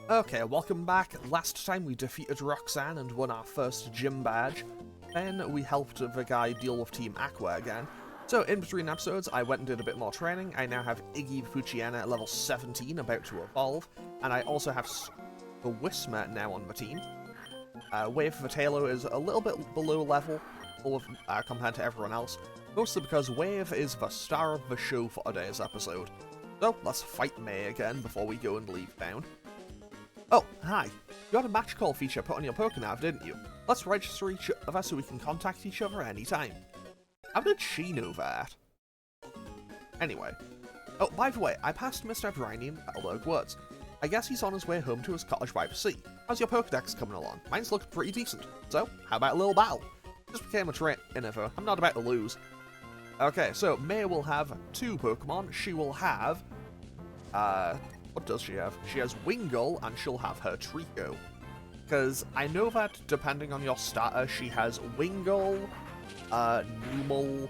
Okay, welcome back. Last time we defeated Roxanne and won our first gym badge. Then we helped the guy deal with Team Aqua again. So in between episodes, I went and did a bit more training. I now have Iggy the Fuchiana at level 17, about to evolve. And I also have the Whismer now on the team. Wave for Tailo is a little bit below level compared to everyone else. Mostly because Wave is the star of the show for today's episode. So let's fight May again before we go and leave town. Oh, hi. You had a match call feature put on your Pokénav, didn't you? Let's register each other so we can contact each other anytime. How did she know that? Anyway. Oh, by the way, I passed Mr. Brawly in Battleberg Woods. I guess he's on his way home to his cottage by the sea. How's your Pokedex coming along? Mine's looking pretty decent. So, how about a little battle? Just became a trainer, though. I'm not about to lose. Okay, so May will have 2 Pokemon. She will have... what does she have? She has Wingull, and she'll have her Trico. Because I know that, depending on your starter, she has Wingull, Numel,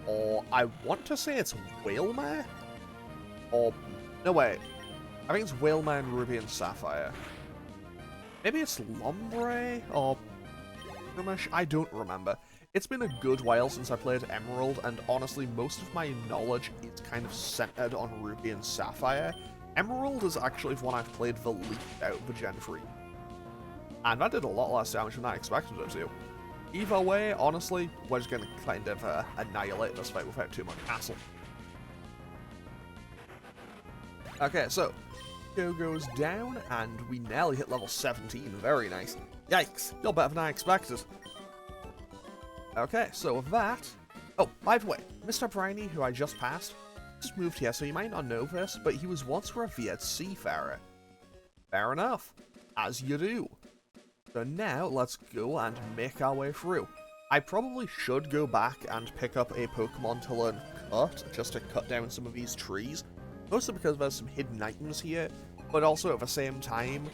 or I want to say it's Whalmer? Or... no, wait. I think it's Whalmer and Ruby and Sapphire. Maybe it's Lombre? Or... I don't remember. It's been a good while since I played Emerald, and honestly, most of my knowledge is kind of centered on Ruby and Sapphire. Emerald is actually the one I've played the least out of the Gen 3. And that did a lot less damage than I expected it to. Either way, honestly, we're just going to kind of annihilate this fight without too much hassle. Okay, so, Go goes down, and we nearly hit level 17. Very nice. Yikes, you're better than I expected. Okay, so with that... oh, by the way, Mr. Brawly, who I just passed, just moved here, so you might not know this, but he was once a revered seafarer. Fair enough. As you do. So now, let's go and make our way through. I probably should go back and pick up a Pokemon to learn Cut, just to cut down some of these trees. Mostly because there's some hidden items here, but also at the same time,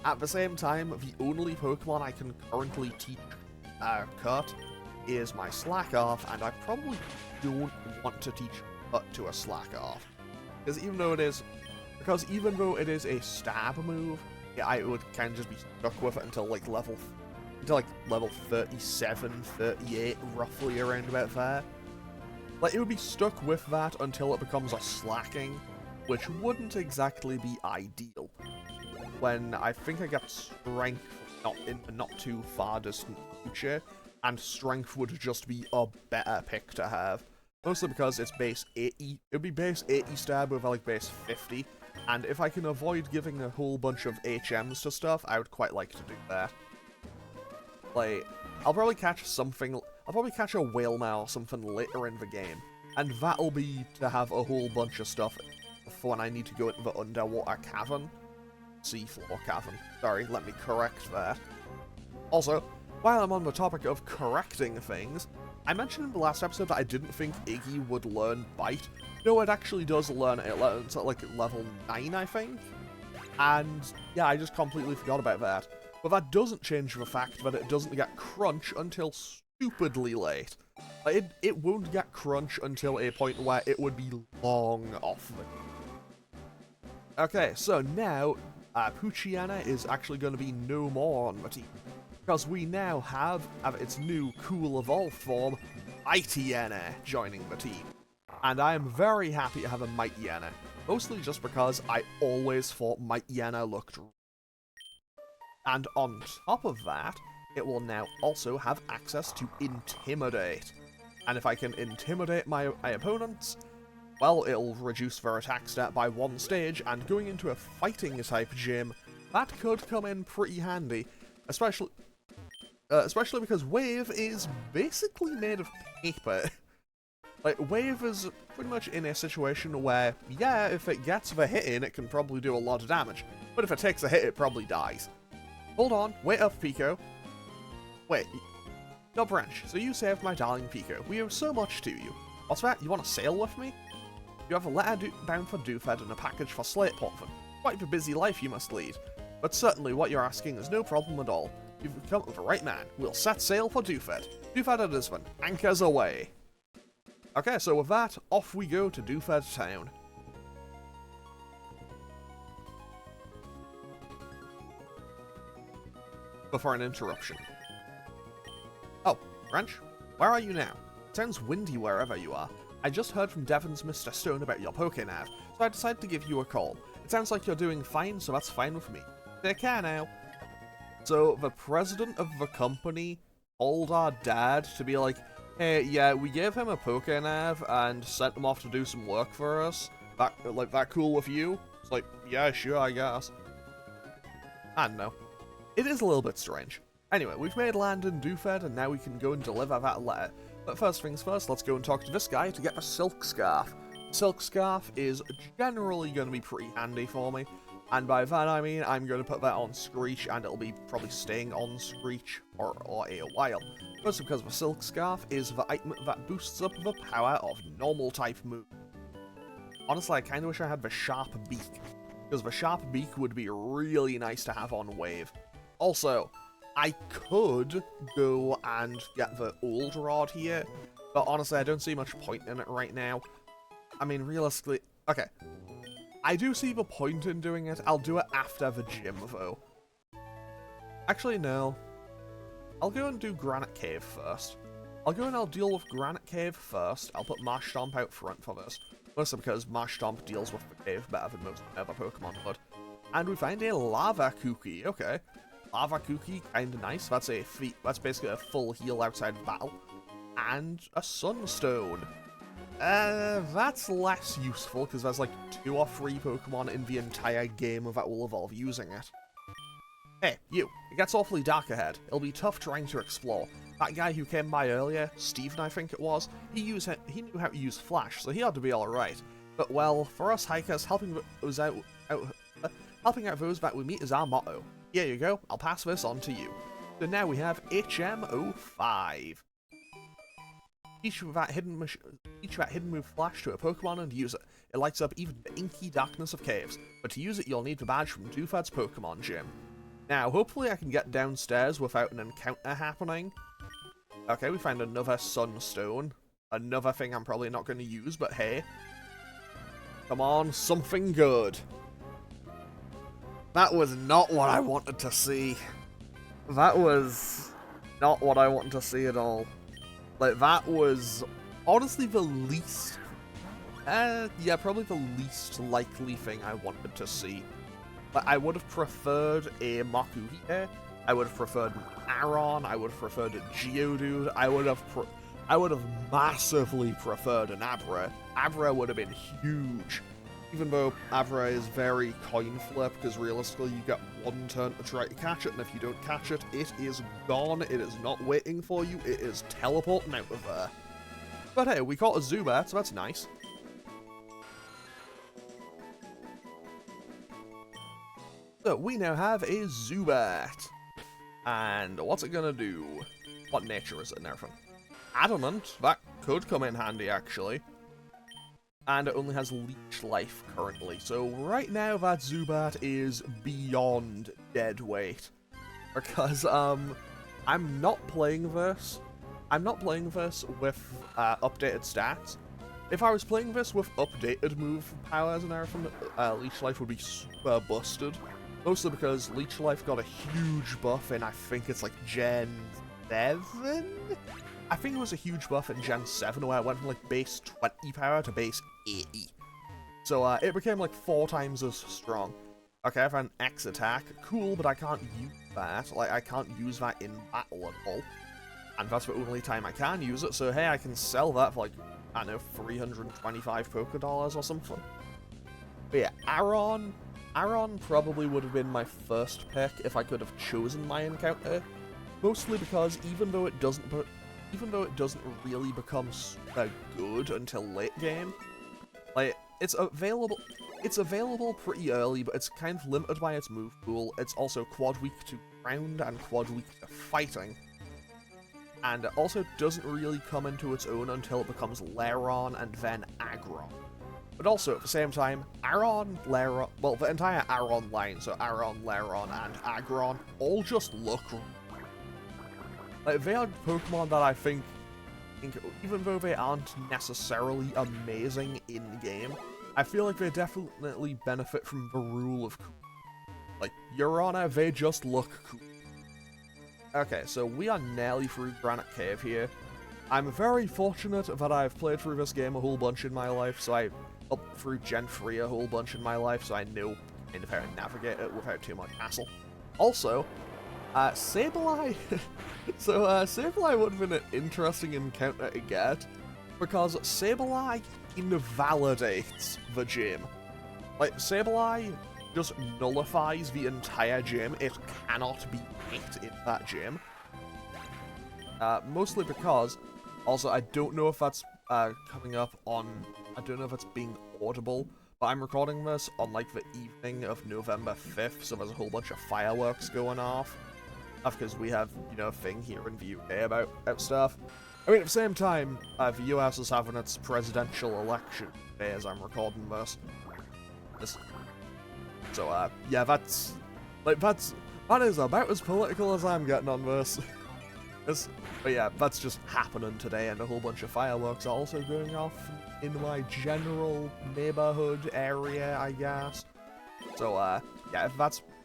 the only Pokemon I can currently teach Cut is my Slakoth, and I probably don't want to teach Cut to a Slakoth. Because even though it is a stab move, yeah, I would kind of just be stuck with it until level 37, 38, roughly around about there. Like, it would be stuck with that until it becomes a Slacking, which wouldn't exactly be ideal. When I think I get Strength in the not too far distant future, and Strength would just be a better pick to have. Mostly because it's base 80, it would be base 80 stab with like base 50, and if I can avoid giving a whole bunch of HMs to stuff, I would quite like to do that. Like, I'll probably catch a Whalmer or something later in the game, and that'll be to have a whole bunch of stuff for when I need to go into the underwater cavern. Seafloor cavern. Sorry, let me correct that. Also, while I'm on the topic of correcting things, I mentioned in the last episode that I didn't think Iggy would learn Bite. No, it actually does learn it. It learns at like level 9, I think. And yeah, I just completely forgot about that. But that doesn't change the fact that it doesn't get Crunch until stupidly late. Like, it won't get Crunch until a point where it would be long off the game. Okay, so now, Poochyena is actually going to be no more on the team. Because we now have its new cool evolved form, Mightyena, joining the team. And I am very happy to have a Mightyena, mostly just because I always thought Mightyena looked... And on top of that, it will now also have access to Intimidate. And if I can intimidate my opponents, well, it'll reduce their attack stat by 1 stage, and going into a fighting type gym, that could come in pretty handy, especially because Wave is basically made of paper. Like, Wave is pretty much in a situation where, yeah, if it gets the hit in, it can probably do a lot of damage, but if it takes a hit, it probably dies. Hold on, wait up, Pico. Wait, your branch, so you saved my darling Pico. We owe so much to you. What's that, you want to sail with me? You have a letter bound for Dewford and a package for Slate Portford. Quite a busy life you must lead. But certainly what you're asking is no problem at all. You've come with the right man. We'll set sail for Dewford. Dewford it is, anchors away. Okay, so with that, off we go to Dewford Town. before an interruption. Oh, Wrench, where are you now? It sounds windy wherever you are. I just heard from Devon's Mr. Stone about your Pokénav, so I decided to give you a call. It sounds like you're doing fine, so that's fine with me. Take care now. So, the president of the company told our dad to be like, hey, yeah, we gave him a Pokénav and sent him off to do some work for us. That cool with you? It's like, yeah, sure, I guess. I don't know. It is a little bit strange. Anyway, we've made land in Dewford, and now we can go and deliver that letter. But first things first, let's go and talk to this guy to get a silk scarf. Silk scarf is generally going to be pretty handy for me. And by that I mean I'm going to put that on Screech, and it'll be probably staying on Screech for a while. Mostly because the Silk Scarf is the item that boosts up the power of normal type moves. Honestly, I kind of wish I had the Sharp Beak, because the Sharp Beak would be really nice to have on Wave. Also, I could go and get the Old Rod here, but honestly I don't see much point in it right now. I mean, realistically, okay. I do see the point in doing it. I'll do it after the gym, though. Actually, no. I'll go and do Granite Cave first. I'll go and I'll deal with Granite Cave first. I'll put Marsh Stomp out front for this. Mostly because Marsh Stomp deals with the cave better than most other Pokemon would. And we find a Lava Cookie. Okay. Lava Cookie, kinda nice. That's basically a full heal outside of battle. And a Sunstone. That's less useful, because there's like 2 or 3 Pokemon in the entire game that will evolve using it. Hey, you. It gets awfully dark ahead. It'll be tough trying to explore. That guy who came by earlier, Steven I think it was, he knew how to use Flash, so he ought to be alright. But well, for us hikers, helping out those that we meet is our motto. Here you go, I'll pass this on to you. So now we have HM05. Teach that hidden move Flash to a Pokemon and use it. It lights up even the inky darkness of caves, but to use it you'll need the badge from Dewford's Pokemon Gym. Now, hopefully I can get downstairs without an encounter happening. Okay, we find another Sunstone. Another thing I'm probably not going to use, but hey. Come on, something good. That was not what I wanted to see. That was not what I wanted to see at all. Like, that was honestly the least... yeah, probably the least likely thing I wanted to see. Like, I would have preferred a Makuhita here. I would have preferred an Aron. I would have preferred a Geodude. I would have massively preferred an Abra. Abra would have been huge. Even though Abra is very coin flip, because realistically you get 1 turn to try to catch it, and if you don't catch it, it is gone. It is not waiting for you. It is teleporting out of there. But hey, we caught a Zubat, so that's nice. So we now have a Zubat. And what's it gonna do? What nature is it and everything? Adamant, that could come in handy actually. And it only has Leech Life currently, so right now that Zubat is beyond dead weight. Because, I'm not playing this with updated stats. If I was playing this with updated move powers and everything, Leech Life would be super busted. Mostly because Leech Life got a huge buff in, I think it's like Gen 7? I think it was a huge buff in Gen 7 where it went from like base 20 power to base 80. So it became like 4 times as strong. Okay, I have an X attack. Cool, but I can't use that. Like, I can't use that in battle at all. And that's the only time I can use it, so hey, I can sell that for like, I don't know, 325 Poké or something. But yeah, Aron probably would have been my first pick if I could have chosen my encounter. Mostly because even though it doesn't really become super good until late game, like, it's available pretty early, but it's kind of limited by its move pool. It's also quad weak to ground and quad weak to fighting. And it also doesn't really come into its own until it becomes Lairon and then Aggron. But also, at the same time, Aron, Lairon, well, the entire Aron line, so Aron, Lairon, and Aggron, all just look... like, they are Pokemon that I think, even though they aren't necessarily amazing in-game, I feel like they definitely benefit from the rule of cool. Like, Your Honor, they just look cool. Okay, so we are nearly through Granite Cave here. I'm very fortunate that I've played through this game a whole bunch in my life, so I up through Gen 3 a whole bunch in my life, so I know kind of how to navigate it without too much hassle. Also, Sableye. So, Sableye would have been an interesting encounter to get, because Sableye invalidates the gym. Like, Sableye just nullifies the entire gym. It cannot be hit in that gym. Mostly because, also, I don't know if that's coming up on, I don't know if it's being audible, but I'm recording this on, like, the evening of November 5th, so there's a whole bunch of fireworks going off. Because we have, you know, a thing here in the UK about stuff. I mean, at the same time, the US is having its presidential election today as I'm recording this. So, yeah, that is about as political as I'm getting on this. But yeah, that's just happening today, and a whole bunch of fireworks are also going off in my general neighborhood area, I guess. So, yeah,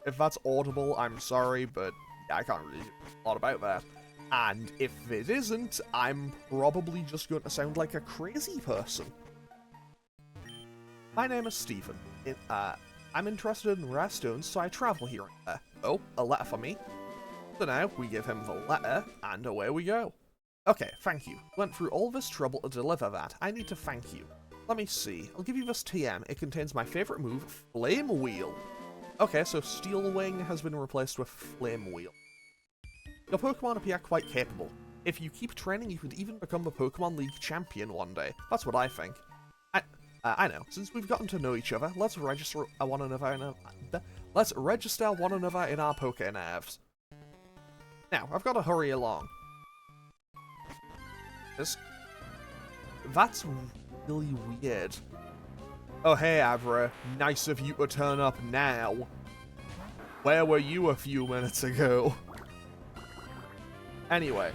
if that's audible, I'm sorry, but yeah, I can't really do a lot about that. And if it isn't, I'm probably just going to sound like a crazy person. My name is Stephen. I'm interested in rare stones, so I travel here and there. Oh, a letter for me. So now, we give him the letter, and away we go. Okay, thank you. Went through all this trouble to deliver that. I need to thank you. Let me see. I'll give you this TM. It contains my favourite move, Flame Wheel. Okay, so Steel Wing has been replaced with Flame Wheel. Your Pokemon appear quite capable. If you keep training, you could even become the Pokemon League champion one day. That's what I think. I know. Since we've gotten to know each other, let's register one another in our Pokénerves. Now, I've got to hurry along. That's really weird. Oh, hey, Avra. Nice of you to turn up now. Where were you a few minutes ago? Anyway.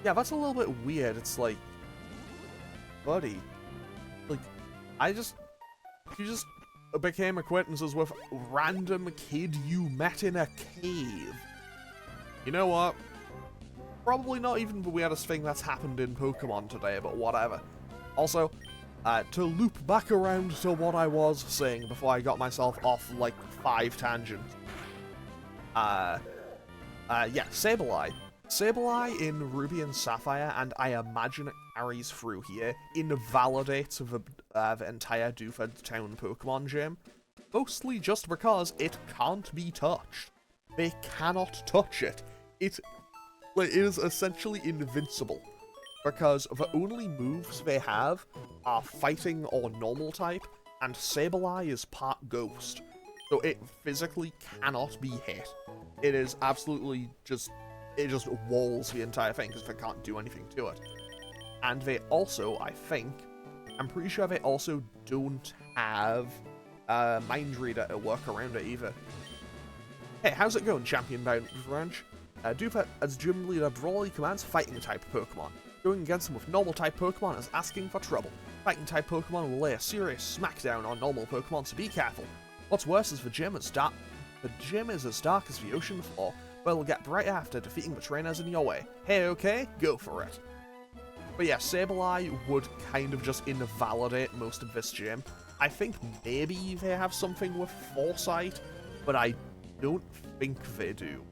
Yeah, that's a little bit weird. It's like... Buddy. Like, you just became acquaintances with a random kid you met in a cave. You know what? Probably not even the weirdest thing that's happened in Pokemon today, but whatever. Also, to loop back around to what I was saying before I got myself off, like, 5 tangents. Yeah, Sableye. Sableye in Ruby and Sapphire, and I imagine it carries through here, invalidates the entire Dewford Town Pokemon gym, mostly just because it can't be touched. They cannot touch it. It is essentially invincible, because the only moves they have are fighting or normal type, and Sableye is part ghost, so it physically cannot be hit. It is absolutely just... It just walls the entire thing because they can't do anything to it. And they also, I'm pretty sure they also don't have Mind Reader to work around it either. Hey, how's it going, Champion Branch? Dewford, as gym leader, Brawly commands fighting type Pokemon. Going against him with normal type Pokemon is asking for trouble. Fighting type Pokemon will lay a serious smackdown on normal Pokemon, so be careful. What's worse is the gym is dark. The gym is as dark as the ocean floor. But it'll get bright after defeating the trainers in your way. Hey, okay? Go for it. But yeah, Sableye would kind of just invalidate most of this gym. I think maybe they have something with Foresight, but I don't think they do.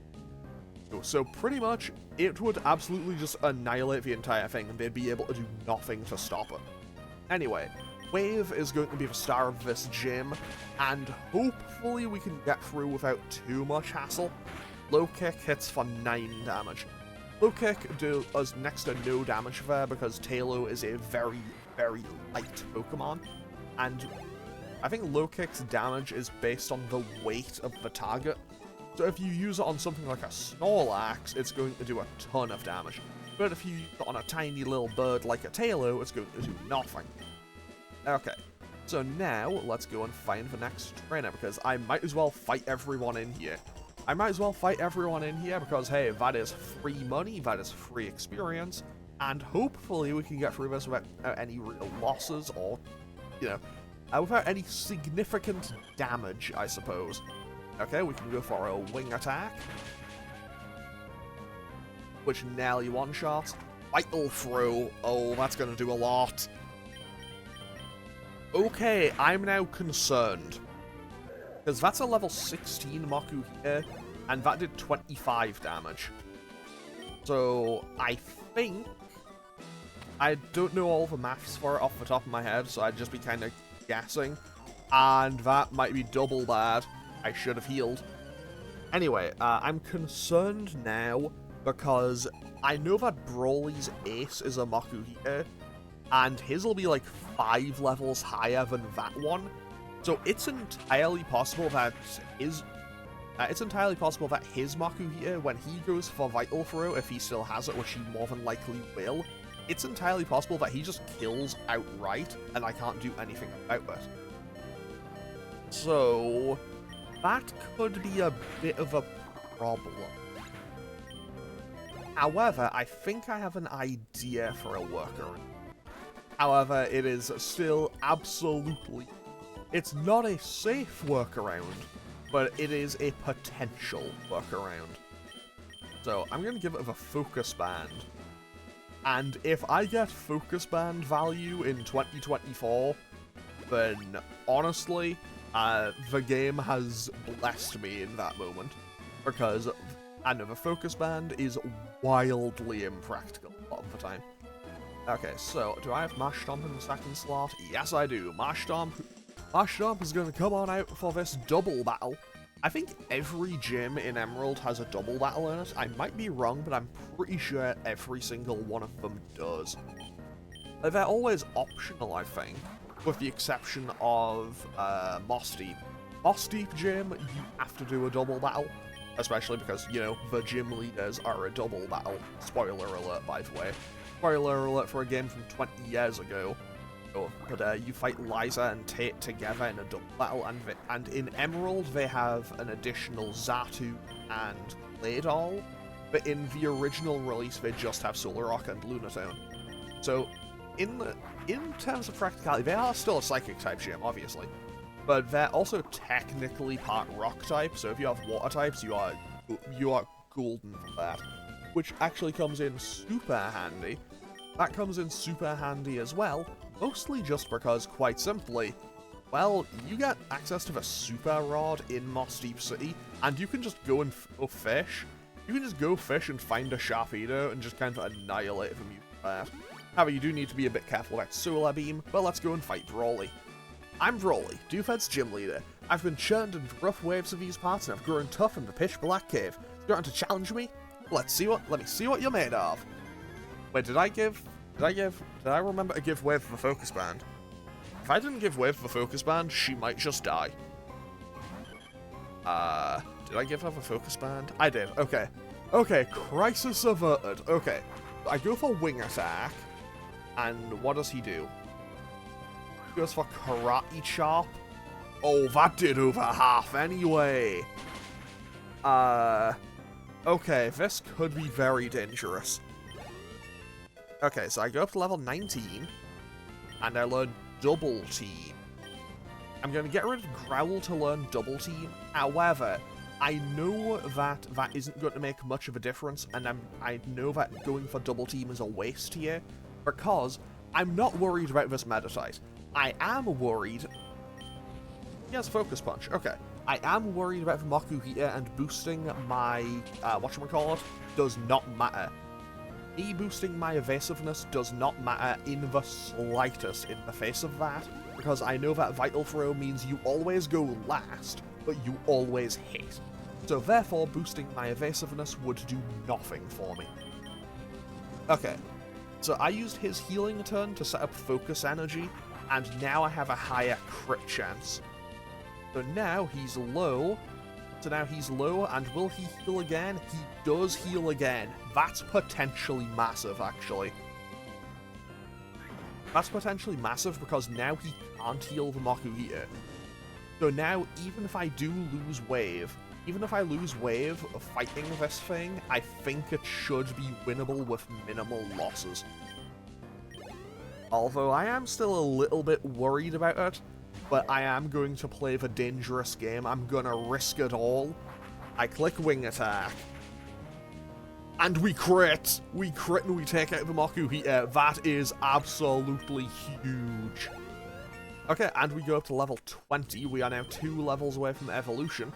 So pretty much, it would absolutely just annihilate the entire thing, and they'd be able to do nothing to stop it. Anyway, Wave is going to be the star of this gym, and hopefully we can get through without too much hassle. Low Kick hits for 9 damage. Low Kick does next to no damage there because Tailo is a very, very light Pokemon. And I think Low Kick's damage is based on the weight of the target. So if you use it on something like a Snorlax, it's going to do a ton of damage. But if you use it on a tiny little bird like a Tailo, it's going to do nothing. Okay, so now let's go and find the next trainer because I might as well fight everyone in here. Because, hey, that is free money, that is free experience, and hopefully we can get through this without any real losses or, you know, without any significant damage, I suppose. Okay, we can go for a wing attack. which nearly one-shots. Vital Throw. Oh, that's going to do a lot. Okay, I'm now concerned. Because that's a level 16 Maku here, and that did 25 damage. So, I think... I don't know all the maths for it off the top of my head, so I'd just be kind of guessing. And that might be double bad. I should have healed. Anyway, I'm concerned now because I know that Brawly's ace is a Makuhita, and his will be like 5 levels higher than that one. So it's entirely possible that his Makuhita, when he goes for Vital Throw, if he still has it, which he more than likely will, it's entirely possible that he just kills outright, and I can't do anything about it. So that could be a bit of a problem. However, I think I have an idea for a workaround. However, it is still absolutely... It's not a safe workaround, but it is a potential workaround. So, I'm going to give it a focus band. And if I get focus band value in 2024, then honestly, the game has blessed me in that moment. Because another focus band is wildly impractical a lot of the time. Okay, so, do I have Mash Stomp in the second slot? Yes, I do. Mash Stomp is going to come on out for this double battle. I think every gym in Emerald has a double battle in it. I might be wrong, but I'm pretty sure every single one of them does. They're always optional, I think, with the exception of Moss Deep. Moss Deep Gym, you have to do a double battle, especially because, you know, the gym leaders are a double battle. Spoiler alert, by the way. Spoiler alert for a game from 20 years ago. But you fight Liza and Tate together in a double battle, and in Emerald they have an additional Xatu and Claydol, but in the original release they just have Solrock and Lunatone. So, in terms of practicality, they are still a Psychic type gym, obviously, but they're also technically part Rock type. So if you have Water types, you are golden for that, which actually comes in super handy. That comes in super handy as well. Mostly just because, quite simply, well, you get access to the Super Rod in Moss Deep City, and you can just go and fish. You can just go fish and find a Sharpedo and just kind of annihilate them using that. However, you do need to be a bit careful about Solar Beam, but let's go and fight Brawly. I'm Brawly, Dewford's gym leader. I've been churned into rough waves of these parts, and I've grown tough in the pitch black cave. You want to challenge me? Let me see what you're made of. Wait, did I remember to give Wave the focus band? If I didn't give Wave the focus band, she might just die. Did I give her the focus band? I did, okay. Okay, crisis averted. Okay, I go for Wing Attack, and what does he do? He goes for Karate Chop. Oh, that did over half anyway. Okay, this could be very dangerous. Okay, so I go up to level 19, and I learn Double Team. I'm going to get rid of Growl to learn Double Team. However, I know that that isn't going to make much of a difference, and I know that going for Double Team is a waste here, because I'm not worried about this Meditite. I am worried... He has Focus Punch, okay. I am worried about the Makuhita, and boosting my, whatchamacallit, does not matter. Me boosting my evasiveness does not matter in the slightest in the face of that, because I know that Vital Throw means you always go last, but you always hit. So therefore, boosting my evasiveness would do nothing for me. Okay, so I used his healing turn to set up Focus Energy, and now I have a higher crit chance. So now he's low. And will he heal again? He does heal again. That's potentially massive, actually. That's potentially massive because now he can't heal the Makuhita. So now, even if I do lose Wave, of fighting this thing, I think it should be winnable with minimal losses. Although I am still a little bit worried about it. But I am going to play the dangerous game. I'm gonna risk it all. I click Wing Attack. And we crit! We crit and we take out the Moku Heater. That is absolutely huge. Okay, and we go up to level 20. We are now 2 levels away from evolution.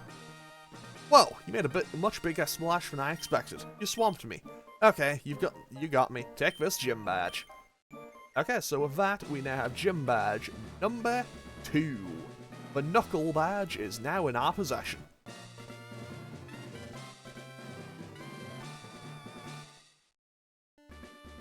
Whoa, you made a much bigger splash than I expected. You swamped me. Okay, you got me. Take this gym badge. Okay, so with that, we now have gym badge number 2. The Knuckle badge is now in our possession.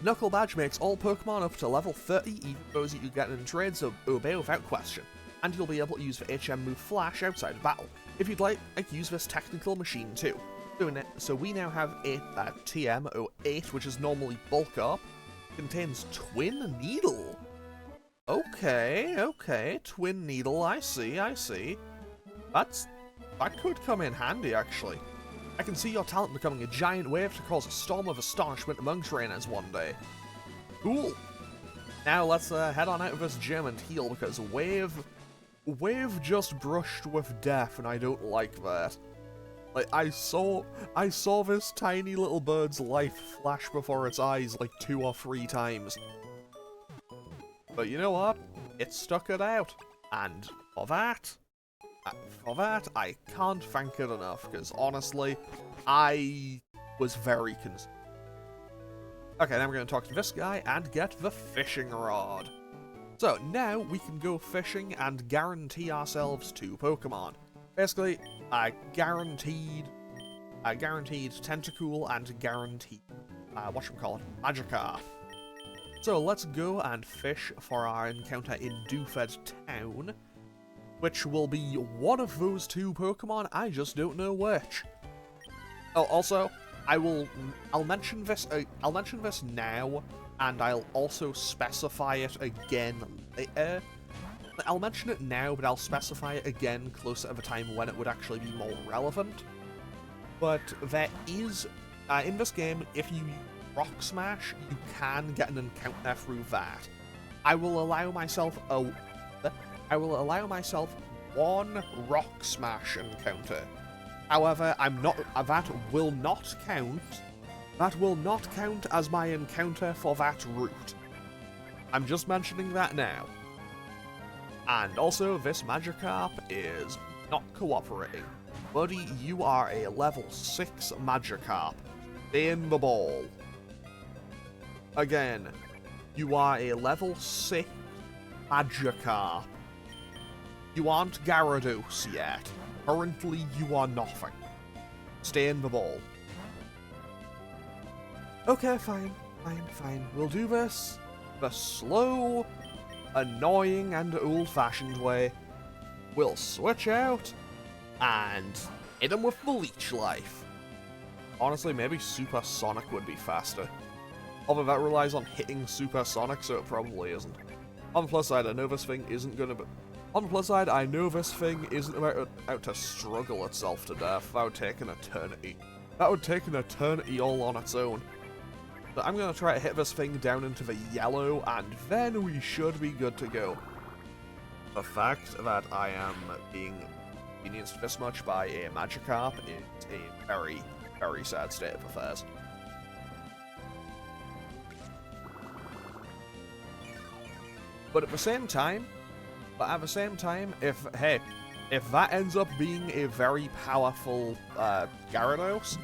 Knuckle badge makes all Pokemon up to level 30 even those that you get in trades obey without question, and you'll be able to use the HM move Flash outside of battle. If you'd like, I can use this technical machine too. So we now have a TM08, which is normally Bulk Up, contains Twin Needle. Okay, Twin Needle, I see. That could come in handy, actually. I can see your talent becoming a giant wave to cause a storm of astonishment among trainers one day. Cool. Now let's head on out of this gym and heal, because Wave just brushed with death, and I don't like that. Like, I saw this tiny little bird's life flash before its eyes like 2 or 3 times. But you know what? It stuck it out. And for that, I can't thank it enough, because honestly, I was very concerned. Okay, now we're going to talk to this guy and get the fishing rod. So now we can go fishing and guarantee ourselves 2 Pokemon. Basically, a guaranteed Tentacool and guaranteed, Magikarp. So let's go and fish for our encounter in Dewford Town, which will be one of those 2 Pokemon, I just don't know which. Oh, also, I'll mention this now, and I'll also specify it again later. I'll mention it now, but I'll specify it again closer to the time when it would actually be more relevant. But there is, in this game, if you Rock Smash, you can get an encounter through that. I will allow myself 1 Rock Smash encounter. However, that will not count as my encounter for that route. I'm just mentioning that now. And also, this Magikarp is not cooperating. Buddy, you are a level 6 Magikarp. Stay in the ball. Again, you are a level 6 Magikarp. You aren't Gyarados yet. Currently, you are nothing. Stay in the ball. Okay, fine. We'll do this the slow, annoying, and old-fashioned way. We'll switch out and hit him with the Leech Life. Honestly, maybe Supersonic would be faster. Although that relies on hitting Supersonic, so it probably isn't. On the plus side, I know this thing isn't out to struggle itself to death. That would take an eternity. That would take an eternity all on its own. But I'm going to try to hit this thing down into the yellow, and then we should be good to go. The fact that I am being inconvenienced this much by a Magikarp is a very, very sad state of affairs. But at the same time, if that ends up being a very powerful Gyarados,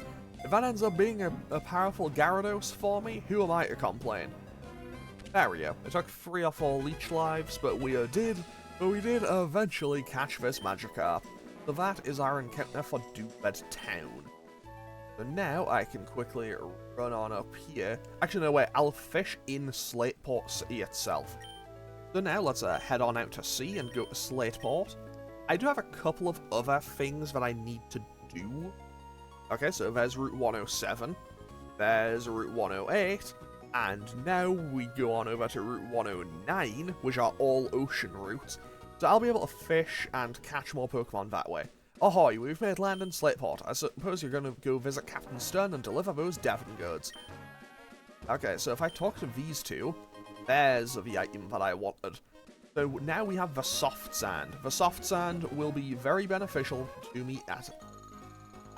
if that ends up being a powerful Gyarados for me, who am I to complain? There we go. It took 3 or 4 Leech Lives, but we did eventually catch this Magikarp. So that is our encounter for Dewford Town. So now I can quickly run on up here. Actually, no, wait, I'll fish in Slateport City itself. So now let's head on out to sea and go to Slateport. I do have a couple of other things that I need to do. Okay, so there's Route 107, there's Route 108, and now we go on over to Route 109, which are all ocean routes. So I'll be able to fish and catch more Pokemon that way. Ahoy, we've made land in Slateport. I suppose you're going to go visit Captain Stern and deliver those Devon goods. Okay, so if I talk to these 2, there's the item that I wanted. So now we have the Soft Sand. The Soft Sand will be very beneficial to me at...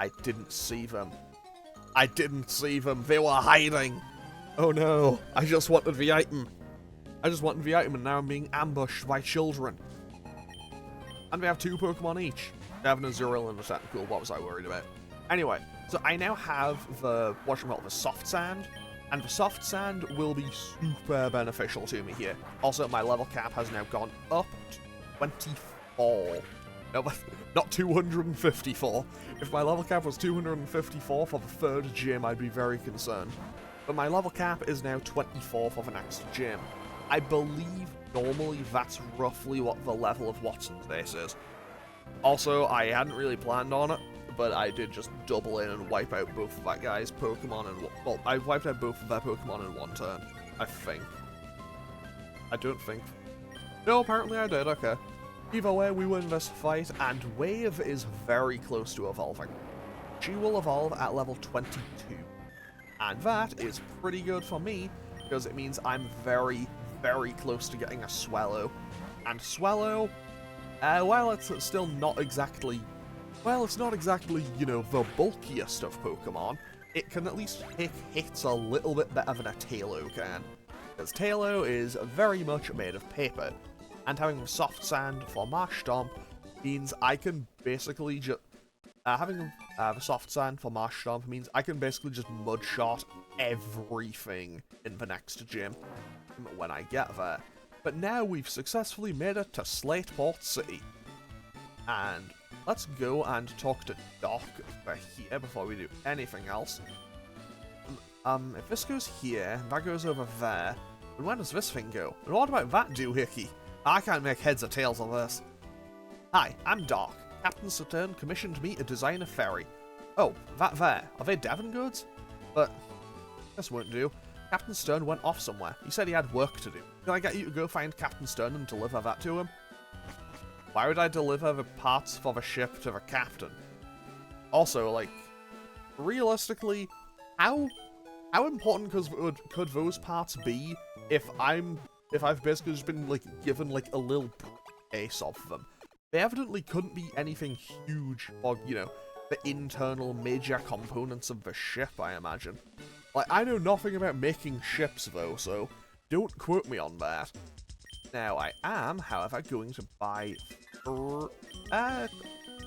I didn't see them. I didn't see them. They were hiding. Oh no. I just wanted the item. And now I'm being ambushed by children. And we have 2 Pokemon each. They have an Azurill and a Tentacool. What was I worried about? Anyway, so I now have the soft sand. And the soft sand will be super beneficial to me here. Also, my level cap has now gone up to 24. No, not 254. If my level cap was 254 for the 3rd gym, I'd be very concerned. But my level cap is now 24 for the next gym. I believe normally that's roughly what the level of Watson's base is. Also, I hadn't really planned on it, but I did just double in and wipe out both of that guy's Pokemon in well, I wiped out both of their Pokemon in 1 turn, I think. I don't think. No, apparently I did, okay. Either way, we win this fight, and Wave is very close to evolving. She will evolve at level 22. And that is pretty good for me, because it means I'm very, very close to getting a Swallow. And Swallow, while it's still not exactly... Well, it's not exactly, you know, the bulkiest of Pokemon, it can at least take hits a little bit better than a Taillow can. Because Taillow is very much made of paper, and having soft sand for Marsh Stomp means I can basically just... having the soft sand for Marsh Stomp means I can basically just mudshot everything in the next gym when I get there. But now we've successfully made it to Slateport City. And let's go and talk to Doc over here before we do anything else. If this goes here, that goes over there, then where does this thing go? And what about that doohickey? I can't make heads or tails of this. Hi, I'm Doc. Captain Saturn commissioned me to design a ferry. Oh, that there. Are they Devon goods? But this won't do. Captain Stern went off somewhere. He said he had work to do. Can I get you to go find Captain Stern and deliver that to him? Why would I deliver the parts for the ship to the captain? Also, like, realistically, how important could those parts be if I've basically just been, like, given, like, a little case of them? They evidently couldn't be anything huge or, you know, the internal major components of the ship, I imagine. Like, I know nothing about making ships, though, so don't quote me on that. Now, I am, however, going to buy... you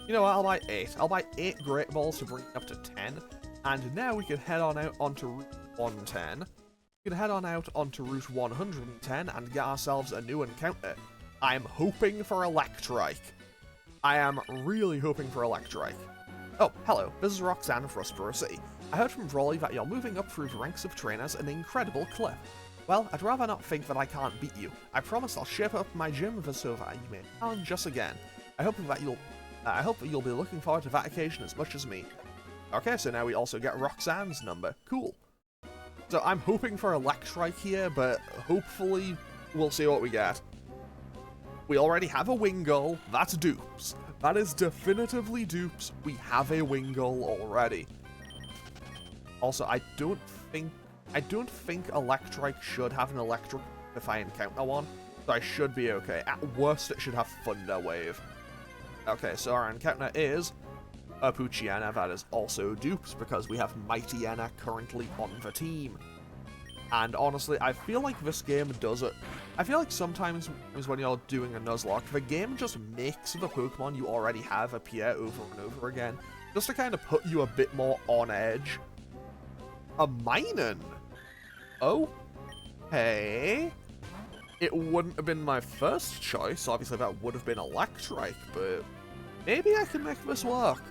know what, I'll buy 8. I'll buy 8 Great Balls to bring it up to 10. And now we can head on out onto Route 110. We can head on out onto Route 110 and get ourselves a new encounter. I'm hoping for Electrike. I am really hoping for Electrike. Oh, hello, this is Roxanne of Rustboro City. I heard from Brawly that you're moving up through the ranks of trainers at an incredible clip. Well, I'd rather not think that I can't beat you. I promise I'll shape up my gym so that you may challenge us again. I hope that you'll be looking forward to that occasion as much as me. Okay, so now we also get Roxanne's number. Cool. So I'm hoping for Electrike here, but hopefully we'll see what we get. We already have a Wingull. That's dupes. That is definitively dupes. We have a Wingull already. Also, I don't think Electrike should have an electric if I encounter one, so I should be okay. At worst, it should have Thunder Wave. Okay, so our encounter is a Poochyena. That is also dupes because we have Mightyena currently on the team. And honestly, I feel like this game does it. I feel like sometimes when you're doing a Nuzlocke, the game just makes the Pokemon you already have appear over and over again, just to kind of put you a bit more on edge. A Minun? Oh? Hey? It wouldn't have been my first choice. Obviously, that would have been Electrike, but maybe I can make this work.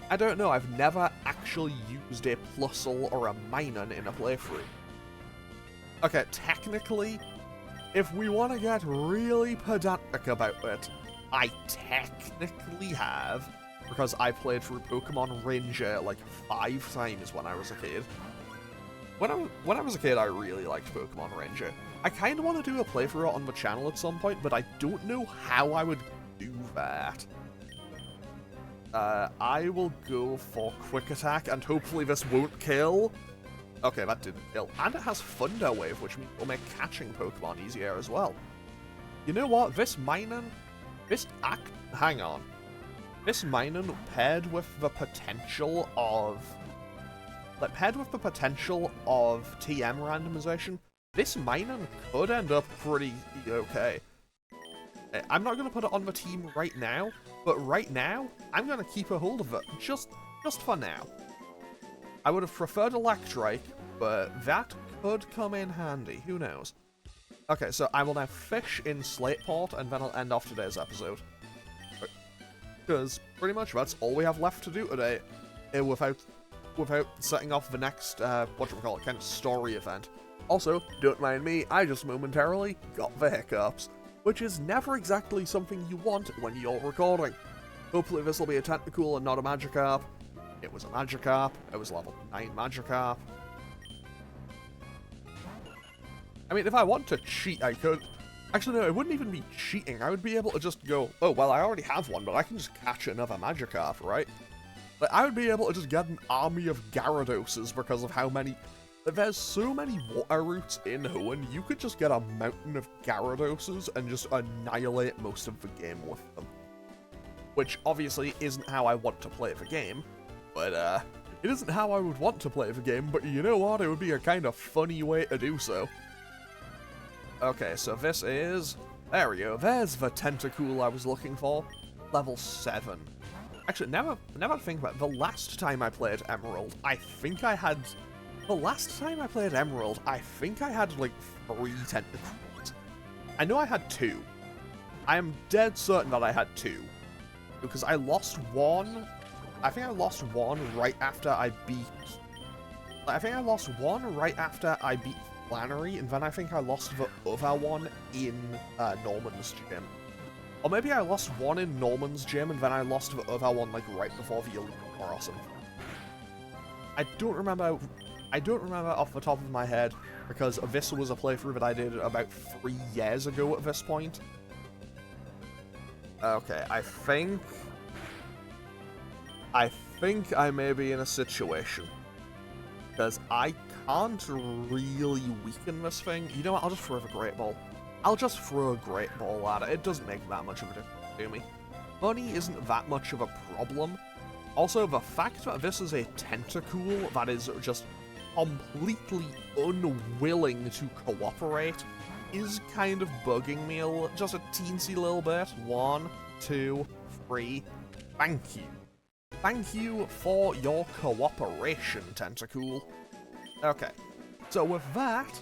I don't know. I've never actually used a Plusle or a Minun in a playthrough. Okay, technically, if we want to get really pedantic about it, I technically have, because I played through Pokemon Ranger like 5 times when I was a kid. When I was a kid, I really liked Pokemon Ranger. I kind of want to do a playthrough on the channel at some point, but I don't know how I would do that. I will go for Quick Attack, and hopefully this won't kill. Okay, that didn't kill. And it has Thunder Wave, which means it'll make catching Pokemon easier as well. You know what? This Minun... Hang on. This Minun paired with the potential of like, paired with the potential of TM randomization, this mining could end up pretty okay. I'm not going to put it on the team right now, but right now, I'm going to keep a hold of it, just for now. I would have preferred Electrike, but that could come in handy, who knows. Okay, so I will now fish in Slateport, and then I'll end off today's episode. Because pretty much that's all we have left to do today, without setting off the next, whatchamacallit, kind of story event. Also, don't mind me, I just momentarily got the hiccups, which is never exactly something you want when you're recording. Hopefully this will be a Tentacool and not a Magikarp. It was a Magikarp, it was level 9 Magikarp. I mean, if I want to cheat, I could. Actually, no, it wouldn't even be cheating. I would be able to just go, oh, well, I already have one, but I can just catch another Magikarp, right? Like, I would be able to just get an army of Gyaradoses because of how many... There's so many water routes in Hoenn, you could just get a mountain of Gyaradoses and just annihilate most of the game with them. Which, obviously, isn't how I want to play the game, but, it isn't how I would want to play the game, but you know what? It would be a kind of funny way to do so. Okay, so this is... There we go, there's the Tentacool I was looking for. Level 7. Actually, now I think about it, the last time I played Emerald, I think I had... like, 3 Tentacools. I know I had 2. I am dead certain that I had 2. Because I lost one... I think I lost one right after I beat... Flannery, and then I think I lost the other one in Norman's gym. Or maybe I lost one in Norman's gym, and then I lost the other one, like, right before the Elite or something. I don't remember off the top of my head, because this was a playthrough that I did about 3 years ago at this point. Okay, I think I may be in a situation. Because I can't really weaken this thing. You know what, I'll just throw the Great Ball. I'll just throw a Great Ball at it. It doesn't make that much of a difference to me. Money isn't that much of a problem. Also, the fact that this is a Tentacool that is just completely unwilling to cooperate is kind of bugging me just a teensy little bit. 1, 2, 3. Thank you. Thank you for your cooperation, Tentacool. Okay, so with that,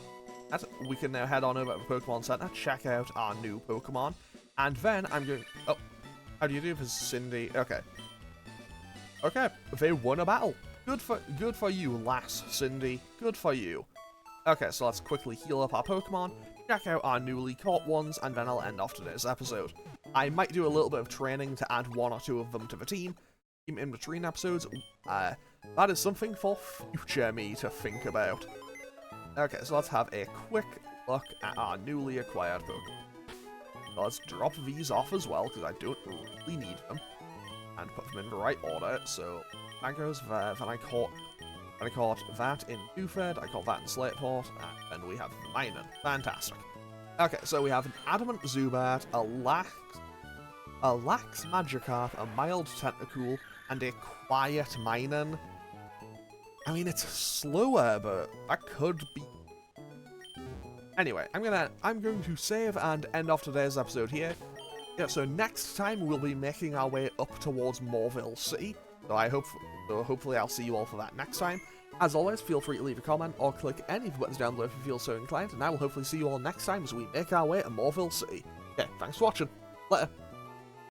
we can now head on over to the Pokemon Center, check out our new Pokemon, and then I'm going... Oh, how do you do this, Cindy? Okay. Okay, they won a battle. Good for you, lass Cindy. Good for you. Okay, so let's quickly heal up our Pokemon, check out our newly caught ones, and then I'll end off today's episode. I might do a little bit of training to add 1 or 2 of them to the team in between episodes. That is something for future me to think about. Okay, so let's have a quick look at our newly acquired Pokemon. So let's drop these off as well, because I don't really need them. And put them in the right order. So that goes there. Then I caught that in Dewford, I caught that in Slateport, and then we have Minun. Fantastic. Okay, so we have an Adamant Zubat, a Lax Magikarp, a Mild Tentacool, and a Quiet Minun. I mean, it's slower, but that could be... Anyway, I'm going to save and end off today's episode here. Yeah, so next time we'll be making our way up towards Brawly City. So hopefully I'll see you all for that next time. As always, feel free to leave a comment or click any of the buttons down below if you feel so inclined, and I will hopefully see you all next time as we make our way to Brawly City. Okay, thanks for watching. Later.